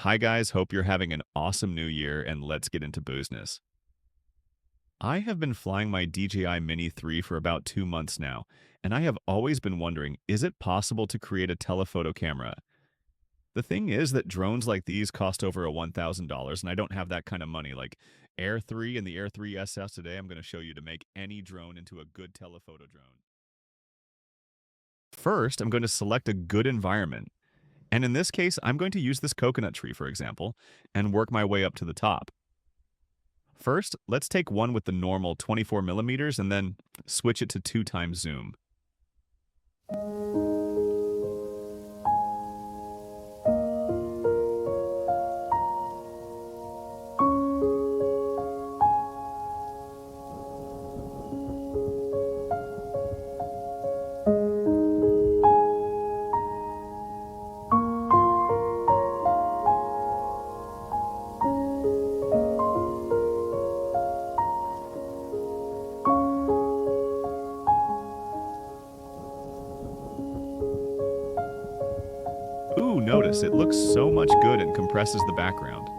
Hi guys, hope you're having an awesome new year and let's get into business. I have been flying my DJI Mini 3 for about 2 months now, and I have always been wondering, is it possible to create a telephoto camera? The thing is that drones like these cost over a $1,000 and I don't have that kind of money. Like Air 3 and the Air 3 SS today, I'm going to show you to make any drone into a good telephoto drone. First, I'm going to select a good environment. And in this case, I'm going to use this coconut tree, for example, and work my way up to the top. First, let's take one with the normal 24 millimeters and then switch it to 2 times zoom. Ooh, notice it looks so much good and compresses the background.